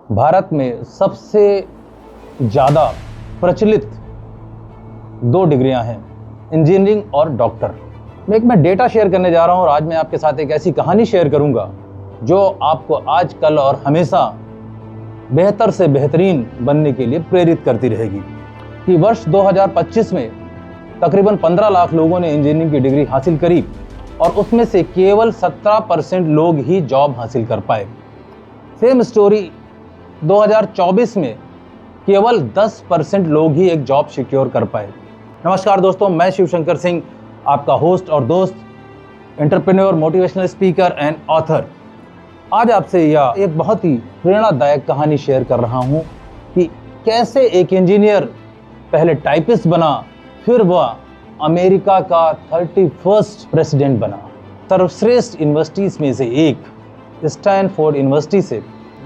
भारत में सबसे ज़्यादा प्रचलित 2 डिग्रियां हैं, इंजीनियरिंग और डॉक्टर। मैं डेटा शेयर करने जा रहा हूं और आज मैं आपके साथ एक ऐसी कहानी शेयर करूंगा जो आपको आज, कल और हमेशा बेहतर से बेहतरीन बनने के लिए प्रेरित करती रहेगी। कि वर्ष 2025 में तकरीबन 15 लाख लोगों ने इंजीनियरिंग की डिग्री हासिल करी और उसमें से केवल 17% लोग ही जॉब हासिल कर पाए। सेम स्टोरी 2024 में केवल 10% लोग ही एक जॉब सिक्योर कर पाए। नमस्कार दोस्तों, मैं शिवशंकर सिंह, आपका होस्ट और दोस्त, entrepreneur, motivational speaker and author. आज आपसे यह एक बहुत ही प्रेरणादायक कहानी शेयर कर रहा हूं कि कैसे एक इंजीनियर पहले टाइपिस्ट बना, फिर वह अमेरिका का 31st प्रेसिडेंट बना। सर्वश्रेष्ठ यूनिवर्सिटीज में से एक स्टैनफोर्ड यूनिवर्सिटी से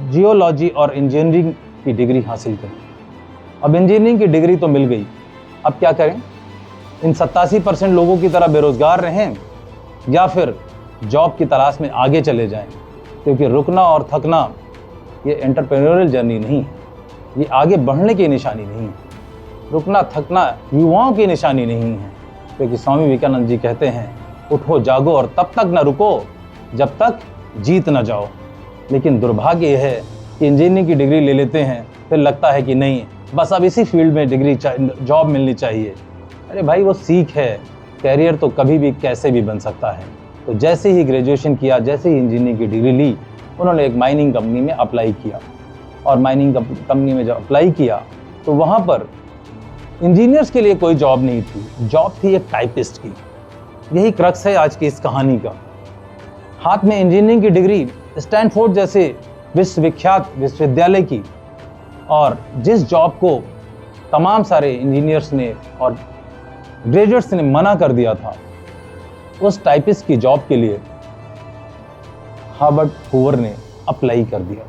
जियोलॉजी और इंजीनियरिंग की डिग्री हासिल करी। अब इंजीनियरिंग की डिग्री तो मिल गई, अब क्या करें? इन 87% लोगों की तरह बेरोजगार रहें या फिर जॉब की तलाश में आगे चले जाएं? क्योंकि रुकना और थकना ये एंटरप्रेन्योरियल जर्नी नहीं है, ये आगे बढ़ने की निशानी नहीं है। रुकना थकना युवाओं की निशानी नहीं है, क्योंकि स्वामी विवेकानंद जी कहते हैं, उठो जागो और तब तक न रुको जब तक जीत न जाओ। लेकिन दुर्भाग्य यह है कि इंजीनियरिंग की डिग्री ले लेते हैं, फिर लगता है कि नहीं, बस अब इसी फील्ड में डिग्री जॉब मिलनी चाहिए। अरे भाई, वो सीख है, कैरियर तो कभी भी कैसे भी बन सकता है। तो जैसे ही ग्रेजुएशन किया, जैसे ही इंजीनियरिंग की डिग्री ली, उन्होंने एक माइनिंग कंपनी में अप्लाई किया। और माइनिंग कंपनी में जब अप्लाई किया तो वहाँ पर इंजीनियर्स के लिए कोई जॉब नहीं थी, जॉब थी एक टाइपिस्ट की। यही क्रक्स है आज की इस कहानी का। हाथ में इंजीनियरिंग की डिग्री, स्टैनफोर्ड जैसे विश्वविख्यात विश्वविद्यालय की, और जिस जॉब को तमाम सारे इंजीनियर्स ने और ग्रेजुएट्स ने मना कर दिया था, उस टाइपिस्ट की जॉब के लिए हर्बर्ट हूवर ने अप्लाई कर दिया।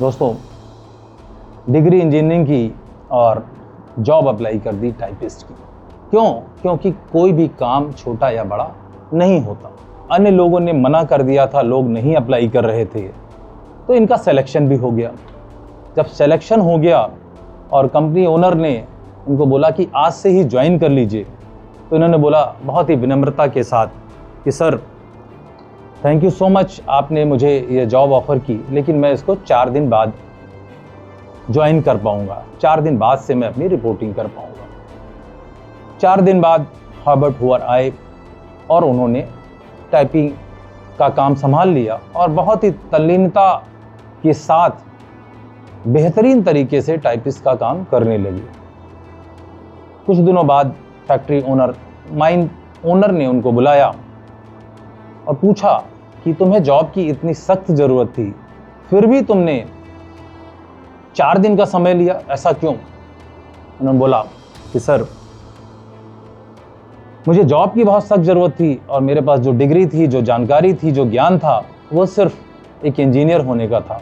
दोस्तों, डिग्री इंजीनियरिंग की और जॉब अप्लाई कर दी टाइपिस्ट की। क्यों? क्योंकि कोई भी काम छोटा या बड़ा नहीं होता। अन्य लोगों ने मना कर दिया था, लोग नहीं अप्लाई कर रहे थे, तो इनका सिलेक्शन भी हो गया। जब सिलेक्शन हो गया और कंपनी ओनर ने इनको बोला कि आज से ही ज्वाइन कर लीजिए, तो इन्होंने बोला बहुत ही विनम्रता के साथ कि sir, thank you so much, आपने मुझे ये जॉब ऑफर की, लेकिन मैं इसको 4 दिन बाद ज्वाइन कर पाऊंगा, 4 दिन बाद से मैं अपनी रिपोर्टिंग कर पाऊंगा। 4 दिन बाद हर्बर्ट हूवर आए और उन्होंने टाइपिंग का काम संभाल लिया और बहुत ही तल्लीनता के साथ बेहतरीन तरीके से टाइपिस्ट का काम करने लगे। कुछ दिनों बाद फैक्ट्री ओनर, माइन ओनर ने उनको बुलाया और पूछा कि तुम्हें जॉब की इतनी सख्त ज़रूरत थी, फिर भी तुमने 4 दिन का समय लिया, ऐसा क्यों? उन्होंने बोला कि सर, मुझे जॉब की बहुत सख्त ज़रूरत थी और मेरे पास जो डिग्री थी, जो जानकारी थी, जो ज्ञान था, वो सिर्फ एक इंजीनियर होने का था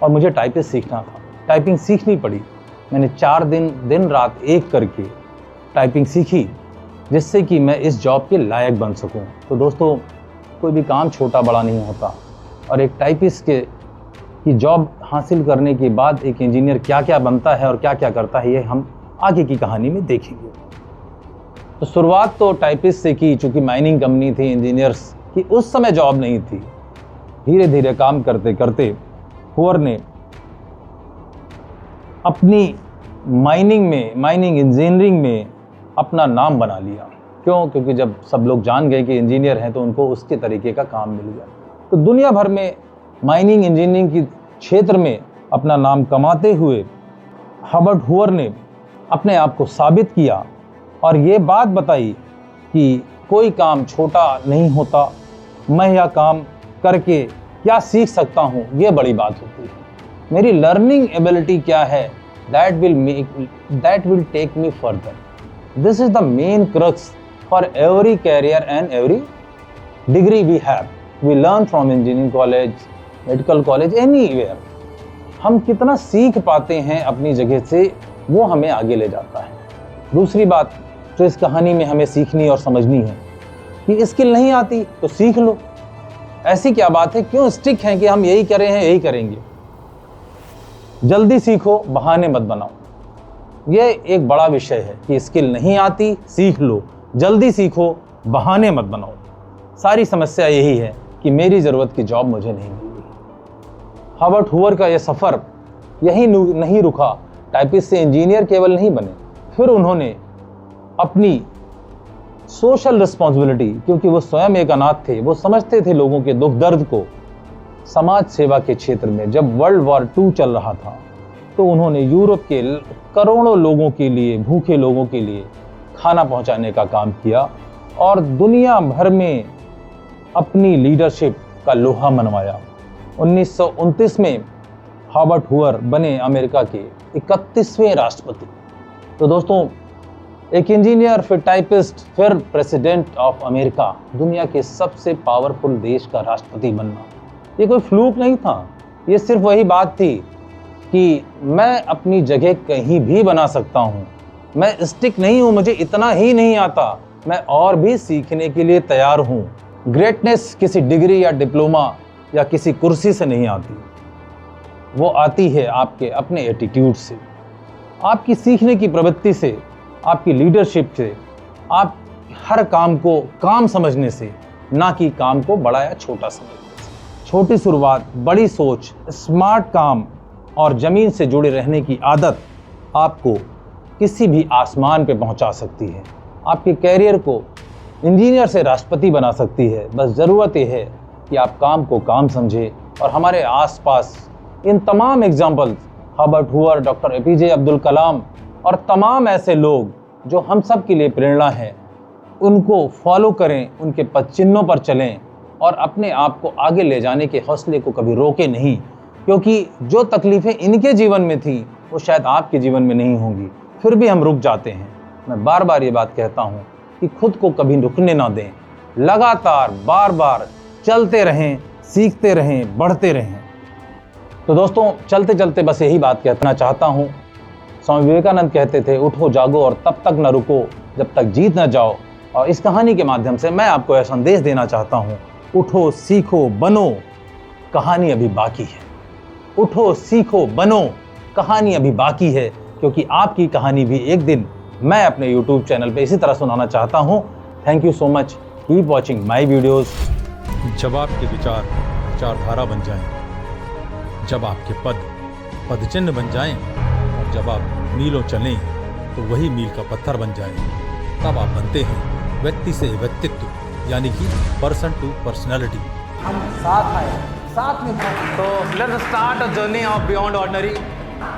और मुझे टाइपिस्ट सीखना था। टाइपिंग सीखनी पड़ी। मैंने 4 दिन रात एक करके टाइपिंग सीखी, जिससे कि मैं इस जॉब के लायक बन सकूं। तो दोस्तों, कोई भी काम छोटा बड़ा नहीं होता, और एक टाइपिस्ट की जॉब हासिल करने के बाद एक इंजीनियर क्या क्या बनता है और क्या क्या करता है, ये हम आगे की कहानी में देखेंगे। तो शुरुआत तो टाइपिस्ट से की, चूँकि माइनिंग कंपनी थी, इंजीनियर्स की उस समय जॉब नहीं थी। धीरे धीरे काम करते करते हूवर ने अपनी माइनिंग इंजीनियरिंग में अपना नाम बना लिया। क्यों? क्योंकि जब सब लोग जान गए कि इंजीनियर हैं, तो उनको उसके तरीके का काम मिल गया। तो दुनिया भर में माइनिंग इंजीनियरिंग की क्षेत्र में अपना नाम कमाते हुए हर्बर्ट हूवर ने अपने आप को साबित किया और ये बात बताई कि कोई काम छोटा नहीं होता, मैं यह काम करके क्या सीख सकता हूँ, ये बड़ी बात होती है। मेरी लर्निंग एबिलिटी क्या है, that will take me further. This is the main crux for every career and every degree we have. We learn from engineering college, medical college, anywhere. हम कितना सीख पाते हैं अपनी जगह से, वो हमें आगे ले जाता है। दूसरी बात जो इस कहानी में हमें सीखनी और समझनी है कि स्किल नहीं आती तो सीख लो। ऐसी क्या बात है, क्यों स्टिक है कि हम यही कर रहे हैं, यही करेंगे? जल्दी सीखो, बहाने मत बनाओ। ये एक बड़ा विषय है कि स्किल नहीं आती, सीख लो, जल्दी सीखो, बहाने मत बनाओ। सारी समस्या यही है कि मेरी ज़रूरत की जॉब मुझे नहीं मिल रही। हॉवर्ड हूवर का यह सफ़र यही नहीं रुका। टाइपिस्ट से इंजीनियर केवल नहीं बने, फिर उन्होंने अपनी सोशल रिस्पॉन्सिबिलिटी, क्योंकि वो स्वयं एक अनाथ थे, वो समझते थे लोगों के दुख दर्द को, समाज सेवा के क्षेत्र में जब वर्ल्ड वॉर II चल रहा था तो उन्होंने यूरोप के करोड़ों लोगों के लिए, भूखे लोगों के लिए खाना पहुंचाने का काम किया और दुनिया भर में अपनी लीडरशिप का लोहा मनवाया। 1929 में हॉवर्ड हूवर बने अमेरिका के 31वें राष्ट्रपति। तो दोस्तों, एक इंजीनियर, फिर टाइपिस्ट, फिर प्रेसिडेंट ऑफ अमेरिका, दुनिया के सबसे पावरफुल देश का राष्ट्रपति बनना, ये कोई फ्लूक नहीं था। ये सिर्फ वही बात थी कि मैं अपनी जगह कहीं भी बना सकता हूँ, मैं स्टिक नहीं हूँ, मुझे इतना ही नहीं आता, मैं और भी सीखने के लिए तैयार हूँ। ग्रेटनेस किसी डिग्री या डिप्लोमा या किसी कुर्सी से नहीं आती, वो आती है आपके अपने एटीट्यूड से, आपकी सीखने की प्रवृत्ति से, आपकी लीडरशिप से, आप हर काम को काम समझने से, ना कि काम को बड़ा या छोटा समझने से। छोटी शुरुआत, बड़ी सोच, स्मार्ट काम और ज़मीन से जुड़े रहने की आदत आपको किसी भी आसमान पे पहुंचा सकती है, आपके कैरियर को इंजीनियर से राष्ट्रपति बना सकती है। बस ज़रूरत यह है कि आप काम को काम समझें। और हमारे आसपास इन तमाम examples, Howard Hoover, doctor APJ Abdul Kalam और तमाम ऐसे लोग जो हम सब के लिए प्रेरणा है, उनको फॉलो करें, उनके पद चिन्हों पर चलें और अपने आप को आगे ले जाने के हौसले को कभी रोके नहीं, क्योंकि जो तकलीफ़ें इनके जीवन में थी वो शायद आपके जीवन में नहीं होंगी। फिर भी हम रुक जाते हैं। मैं बार बार ये बात कहता हूँ कि खुद को कभी रुकने ना दें, लगातार बार बार चलते रहें, सीखते रहें, बढ़ते रहें। तो दोस्तों, चलते चलते बस यही बात कहना चाहता हूँ। स्वामी विवेकानंद कहते थे, उठो जागो और तब तक न रुको जब तक जीत न जाओ। और इस कहानी के माध्यम से मैं आपको यह संदेश देना चाहता हूँ, उठो, सीखो, बनो, कहानी अभी बाकी है। उठो, सीखो, बनो, कहानी अभी बाकी है, क्योंकि आपकी कहानी भी एक दिन मैं अपने YouTube चैनल पे इसी तरह सुनाना चाहता हूँ। Thank you so much, keep watching my videos. जब आपके विचार विचारधारा बन जाएं, जब आपके पद पदचिन्ह बन जाएं और जब आप मीलों चलें तो वही मील का पत्थर बन जाएं, तब आप बनते हैं व्यक्ति से व्यक्तित्व, यानी कि पर्सन टू पर्सनैलिटी। हम साथ आए, साथ में। तो let's start a journey of beyond ordinary.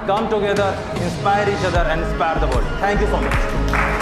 Come together, inspire each other and inspire the world. Thank you so much.